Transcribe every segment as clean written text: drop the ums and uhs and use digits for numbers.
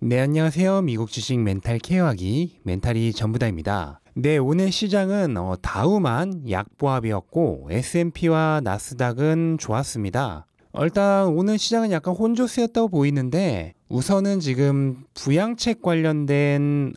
네, 안녕하세요. 미국 주식 멘탈 케어하기 멘탈이 전부다입니다. 네, 오늘 시장은 다우만 약보합이었고 S&P와 나스닥은 좋았습니다. 일단 오늘 시장은 약간 혼조세였다고 보이는데 우선은 지금 부양책 관련된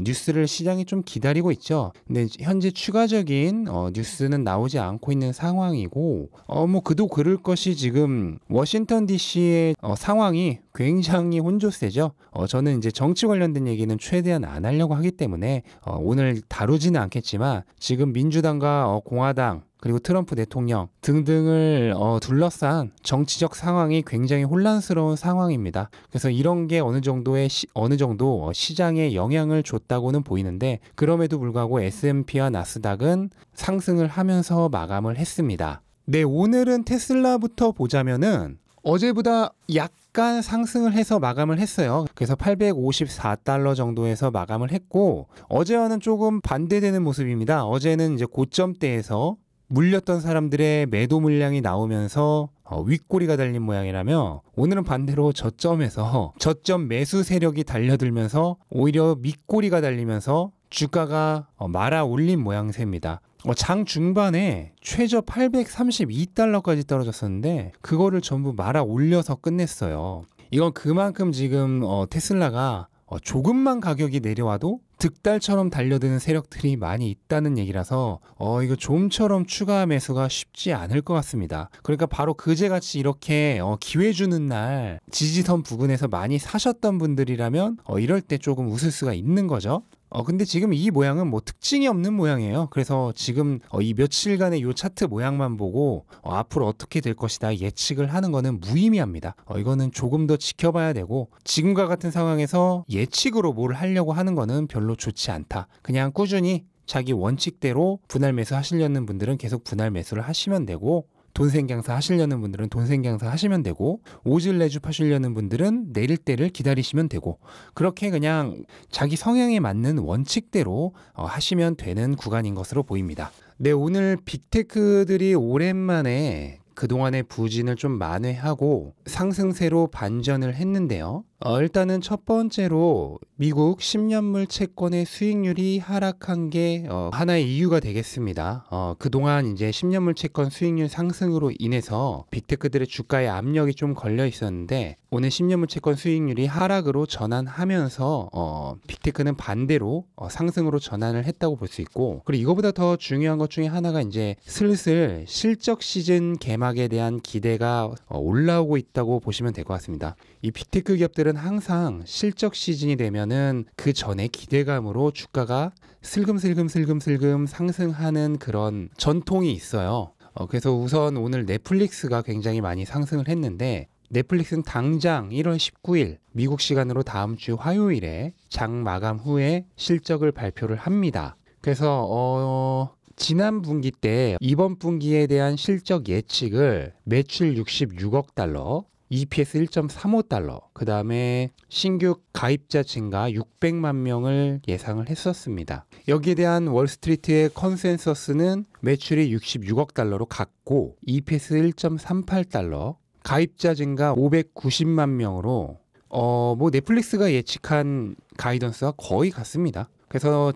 뉴스를 시장이 좀 기다리고 있죠. 근데 현재 추가적인 뉴스는 나오지 않고 있는 상황이고 뭐 그도 그럴 것이 지금 워싱턴 DC의 상황이 굉장히 혼조세죠. 저는 이제 정치 관련된 얘기는 최대한 안 하려고 하기 때문에 오늘 다루지는 않겠지만 지금 민주당과 공화당 그리고 트럼프 대통령 등등을 둘러싼 정치적 상황이 굉장히 혼란스러운 상황입니다. 그래서 이런 게 어느 정도 시장에 영향을 줬다고는 보이는데 그럼에도 불구하고 S&P와 나스닥은 상승을 하면서 마감을 했습니다. 네, 오늘은 테슬라부터 보자면은 어제보다 약간 상승을 해서 마감을 했어요. 그래서 854달러 정도에서 마감을 했고 어제와는 조금 반대되는 모습입니다. 어제는 이제 고점대에서 물렸던 사람들의 매도 물량이 나오면서 윗꼬리가 달린 모양이라며 오늘은 반대로 저점에서 저점 매수 세력이 달려들면서 오히려 밑꼬리가 달리면서 주가가 말아 올린 모양새입니다. 장 중반에 최저 832달러까지 떨어졌었는데 그거를 전부 말아 올려서 끝냈어요. 이건 그만큼 지금 테슬라가 조금만 가격이 내려와도 득달처럼 달려드는 세력들이 많이 있다는 얘기라서 이거 좀처럼 추가 매수가 쉽지 않을 것 같습니다. 그러니까 바로 그제같이 이렇게 기회 주는 날 지지선 부근에서 많이 사셨던 분들이라면 이럴 때 조금 웃을 수가 있는 거죠. 근데 지금 이 모양은 뭐 특징이 없는 모양이에요. 그래서 지금 이 며칠간의 요 차트 모양만 보고 앞으로 어떻게 될 것이다 예측을 하는 거는 무의미합니다. 이거는 조금 더 지켜봐야 되고 지금과 같은 상황에서 예측으로 뭘 하려고 하는 거는 별로 좋지 않다. 그냥 꾸준히 자기 원칙대로 분할 매수 하시려는 분들은 계속 분할 매수를 하시면 되고 돈생강사 하시려는 분들은 돈생강사 하시면 되고 오질 레주 파시려는 분들은 내릴 때를 기다리시면 되고 그렇게 그냥 자기 성향에 맞는 원칙대로 하시면 되는 구간인 것으로 보입니다. 네, 오늘 빅테크들이 오랜만에 그동안의 부진을 좀 만회하고 상승세로 반전을 했는데요. 일단은 첫 번째로 미국 10년물 채권의 수익률이 하락한 게 하나의 이유가 되겠습니다. 그동안 이제 10년물 채권 수익률 상승으로 인해서 빅테크들의 주가에 압력이 좀 걸려 있었는데 오늘 10년물 채권 수익률이 하락으로 전환하면서 빅테크는 반대로 상승으로 전환을 했다고 볼 수 있고 그리고 이거보다 더 중요한 것 중에 하나가 이제 슬슬 실적 시즌 개막에 대한 기대가 올라오고 있다고 보시면 될 것 같습니다. 이 빅테크 기업들은 항상 실적 시즌이 되면은 그 전에 기대감으로 주가가 슬금슬금 상승하는 그런 전통이 있어요. 그래서 우선 오늘 넷플릭스가 굉장히 많이 상승을 했는데 넷플릭스는 당장 1월 19일 미국 시간으로 다음 주 화요일에 장 마감 후에 실적을 발표를 합니다. 그래서 지난 분기 때 이번 분기에 대한 실적 예측을 매출 66억 달러, EPS 1.35달러, 그 다음에 신규 가입자 증가 600만 명을 예상을 했었습니다. 여기에 대한 월스트리트의 컨센서스는 매출이 66억 달러로 같고 EPS 1.38달러, 가입자 증가 590만 명으로 뭐 넷플릭스가 예측한 가이던스와 거의 같습니다. 그래서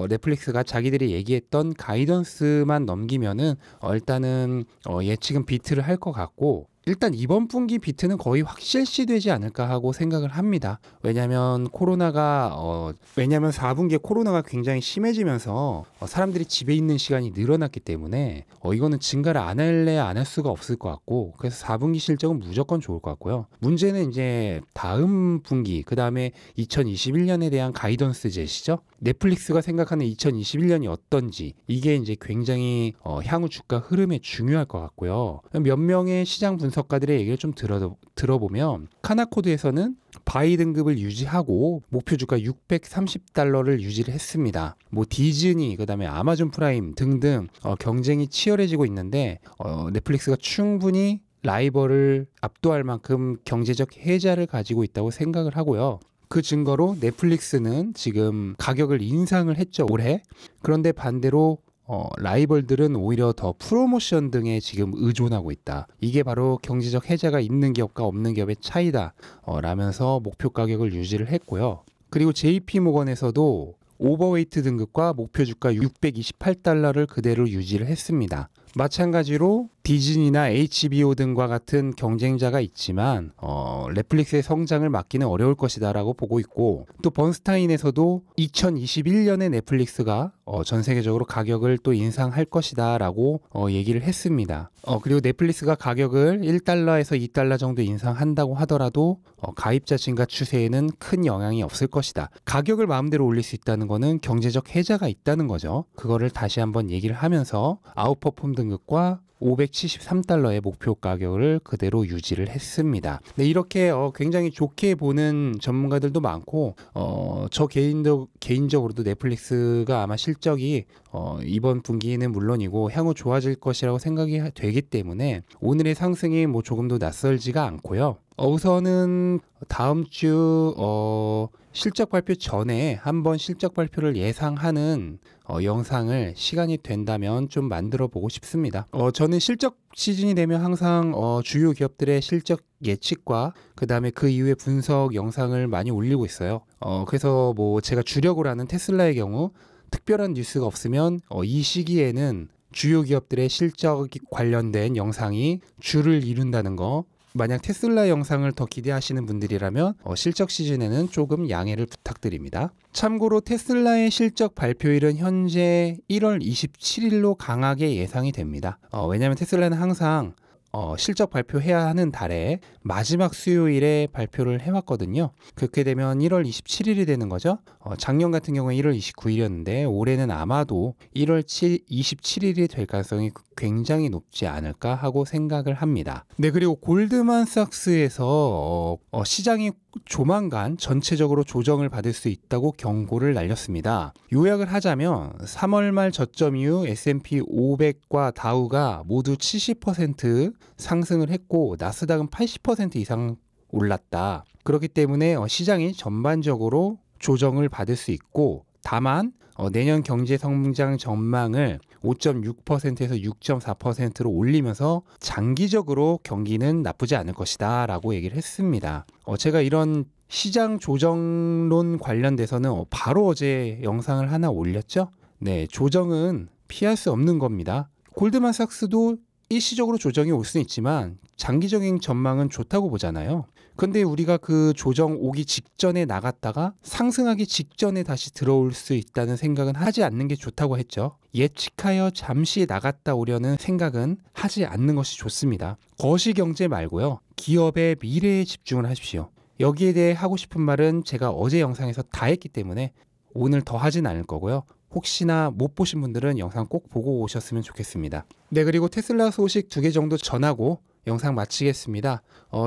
넷플릭스가 자기들이 얘기했던 가이던스만 넘기면은 일단은 예측은 비트를 할 것 같고 일단 이번 분기 비트는 거의 확실시되지 않을까 하고 생각을 합니다. 왜냐면 4분기에 코로나가 굉장히 심해지면서 사람들이 집에 있는 시간이 늘어났기 때문에 이거는 증가를 안 할래 안 할 수가 없을 것 같고 그래서 4분기 실적은 무조건 좋을 것 같고요. 문제는 이제 다음 분기 그 다음에 2021년에 대한 가이던스 제시죠. 넷플릭스가 생각하는 2021년이 어떤지 이게 이제 굉장히 향후 주가 흐름에 중요할 것 같고요. 몇 명의 시장 분석가들의 얘기를 좀 들어보면 카나코드에서는 바이 등급을 유지하고 목표 주가 630달러를 유지를 했습니다. 뭐 디즈니 그다음에 아마존 프라임 등등 경쟁이 치열해지고 있는데 넷플릭스가 충분히 라이벌을 압도할 만큼 경제적 혜자를 가지고 있다고 생각을 하고요. 그 증거로 넷플릭스는 지금 가격을 인상을 했죠, 올해. 그런데 반대로 라이벌들은 오히려 더 프로모션 등에 지금 의존하고 있다. 이게 바로 경제적 해자가 있는 기업과 없는 기업의 차이다. 라면서 목표 가격을 유지를 했고요. 그리고 JP모건에서도 오버웨이트 등급과 목표 주가 628달러를 그대로 유지를 했습니다. 마찬가지로 디즈니나 HBO 등과 같은 경쟁자가 있지만 넷플릭스의 성장을 막기는 어려울 것이다 라고 보고 있고, 또 번스타인에서도 2021년에 넷플릭스가 전 세계적으로 가격을 또 인상할 것이다 라고 얘기를 했습니다. 그리고 넷플릭스가 가격을 1달러에서 2달러 정도 인상한다고 하더라도 가입자 증가 추세에는 큰 영향이 없을 것이다. 가격을 마음대로 올릴 수 있다는 거는 경제적 해자가 있다는 거죠. 그거를 다시 한번 얘기를 하면서 아웃퍼폼 등급과 573달러의 목표 가격을 그대로 유지를 했습니다. 네, 이렇게 굉장히 좋게 보는 전문가들도 많고, 저 개인적으로도 넷플릭스가 아마 실적이 이번 분기에는 물론이고 향후 좋아질 것이라고 생각이 되기 때문에 오늘의 상승이 뭐 조금도 낯설지가 않고요. 우선은 다음 주 실적 발표 전에 한번 실적 발표를 예상하는 영상을 시간이 된다면 좀 만들어 보고 싶습니다. 저는 실적 시즌이 되면 항상 주요 기업들의 실적 예측과 그 다음에 그 이후의 분석 영상을 많이 올리고 있어요. 그래서 뭐 제가 주력으로 하는 테슬라의 경우 특별한 뉴스가 없으면 이 시기에는 주요 기업들의 실적 관련된 영상이 주를 이룬다는 거, 만약 테슬라 영상을 더 기대하시는 분들이라면 실적 시즌에는 조금 양해를 부탁드립니다. 참고로 테슬라의 실적 발표일은 현재 1월 27일로 강하게 예상이 됩니다. 왜냐하면 테슬라는 항상 실적 발표해야 하는 달에 마지막 수요일에 발표를 해왔거든요. 그렇게 되면 1월 27일이 되는 거죠. 작년 같은 경우에 1월 29일이었는데 올해는 아마도 1월 27일이 될 가능성이 굉장히 높지 않을까 하고 생각을 합니다. 네, 그리고 골드만삭스에서 시장이 조만간 전체적으로 조정을 받을 수 있다고 경고를 날렸습니다. 요약을 하자면 3월 말 저점 이후 S&P 500과 다우가 모두 70% 상승을 했고 나스닥은 80% 이상 올랐다. 그렇기 때문에 시장이 전반적으로 조정을 받을 수 있고, 다만 내년 경제 성장 전망을 5.6%에서 6.4%로 올리면서 장기적으로 경기는 나쁘지 않을 것이다 라고 얘기를 했습니다. 제가 이런 시장 조정론 관련돼서는 바로 어제 영상을 하나 올렸죠. 네, 조정은 피할 수 없는 겁니다. 골드만삭스도 일시적으로 조정이 올 수는 있지만 장기적인 전망은 좋다고 보잖아요. 근데 우리가 그 조정 오기 직전에 나갔다가 상승하기 직전에 다시 들어올 수 있다는 생각은 하지 않는 게 좋다고 했죠. 예측하여 잠시 나갔다 오려는 생각은 하지 않는 것이 좋습니다. 거시경제 말고요, 기업의 미래에 집중을 하십시오. 여기에 대해 하고 싶은 말은 제가 어제 영상에서 다 했기 때문에 오늘 더 하진 않을 거고요. 혹시나 못 보신 분들은 영상 꼭 보고 오셨으면 좋겠습니다. 네, 그리고 테슬라 소식 2개 정도 전하고 영상 마치겠습니다.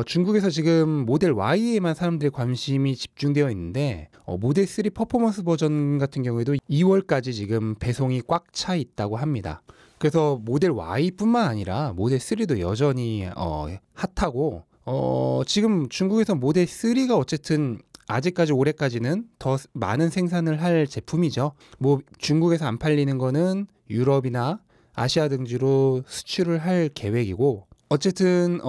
중국에서 지금 모델 Y에만 사람들의 관심이 집중되어 있는데 모델 3 퍼포먼스 버전 같은 경우에도 2월까지 지금 배송이 꽉 차 있다고 합니다. 그래서 모델 Y뿐만 아니라 모델 3도 여전히 핫하고, 지금 중국에서 모델 3가 어쨌든 아직까지 올해까지는 더 많은 생산을 할 제품이죠. 뭐 중국에서 안 팔리는 거는 유럽이나 아시아 등지로 수출을 할 계획이고, 어쨌든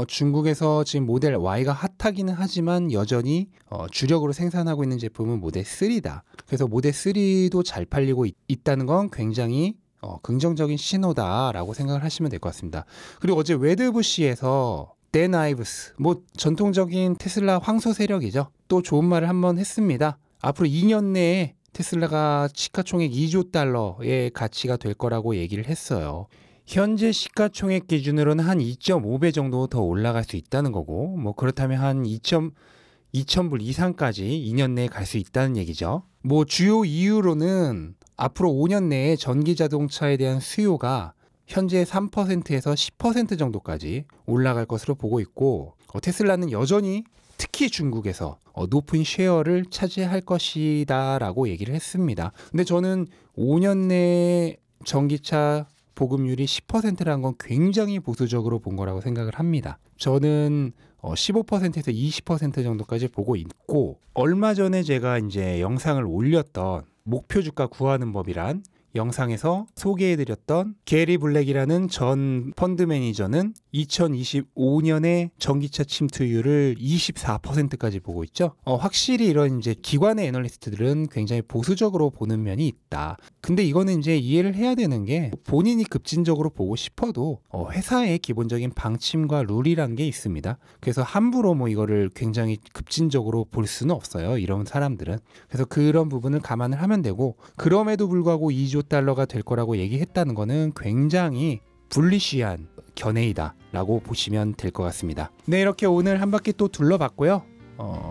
중국에서 지금 모델 Y가 핫하기는 하지만 여전히 주력으로 생산하고 있는 제품은 모델 3다. 그래서 모델 3도 잘 팔리고 있다는 건 굉장히 긍정적인 신호다라고 생각을 하시면 될 것 같습니다. 그리고 어제 웨드부시에서 댄 아이브스, 뭐 전통적인 테슬라 황소 세력이죠. 또 좋은 말을 한번 했습니다. 앞으로 2년 내에 테슬라가 시가총액 2조 달러의 가치가 될 거라고 얘기를 했어요. 현재 시가총액 기준으로는 한 2.5배 정도 더 올라갈 수 있다는 거고, 뭐 그렇다면 한 2,000불 이상까지 2년 내에 갈 수 있다는 얘기죠. 뭐 주요 이유로는 앞으로 5년 내에 전기 자동차에 대한 수요가 현재 3%에서 10% 정도까지 올라갈 것으로 보고 있고, 테슬라는 여전히 특히 중국에서 높은 쉐어를 차지할 것이다 라고 얘기를 했습니다. 근데 저는 5년 내에 전기차 보급률이 10%라는 건 굉장히 보수적으로 본 거라고 생각을 합니다. 저는 15%에서 20% 정도까지 보고 있고, 얼마 전에 제가 이제 영상을 올렸던 목표 주가 구하는 법이란 영상에서 소개해드렸던 게리 블랙이라는 전 펀드 매니저는 2025년에 전기차 침투율을 24%까지 보고 있죠. 확실히 이런 이제 기관의 애널리스트들은 굉장히 보수적으로 보는 면이 있다. 근데 이거는 이제 이해를 해야 되는 게 본인이 급진적으로 보고 싶어도 회사의 기본적인 방침과 룰이란 게 있습니다. 그래서 함부로 뭐 이거를 굉장히 급진적으로 볼 수는 없어요. 이런 사람들은. 그래서 그런 부분을 감안을 하면 되고, 그럼에도 불구하고 2조 달러가 될 거라고 얘기했다는 거는 굉장히 불리시한 견해이다 라고 보시면 될 것 같습니다. 네, 이렇게 오늘 한 바퀴 또 둘러봤고요.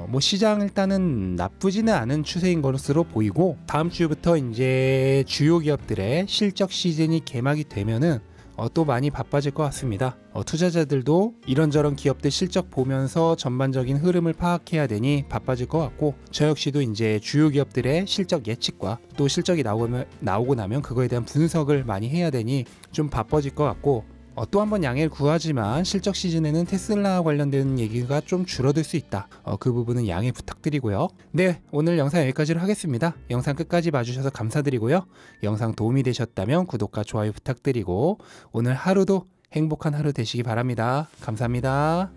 뭐 시장 일단은 나쁘지는 않은 추세인 것으로 보이고, 다음 주부터 이제 주요 기업들의 실적 시즌이 개막이 되면은 또 많이 바빠질 것 같습니다. 투자자들도 이런저런 기업들 실적 보면서 전반적인 흐름을 파악해야 되니 바빠질 것 같고, 저 역시도 이제 주요 기업들의 실적 예측과 또 실적이 나오고 나면 그거에 대한 분석을 많이 해야 되니 좀 바빠질 것 같고, 또 한 번 양해를 구하지만 실적 시즌에는 테슬라 관련된 얘기가 좀 줄어들 수 있다. 그 부분은 양해 부탁드리고요. 네, 오늘 영상 여기까지로 하겠습니다. 영상 끝까지 봐주셔서 감사드리고요. 영상 도움이 되셨다면 구독과 좋아요 부탁드리고, 오늘 하루도 행복한 하루 되시기 바랍니다. 감사합니다.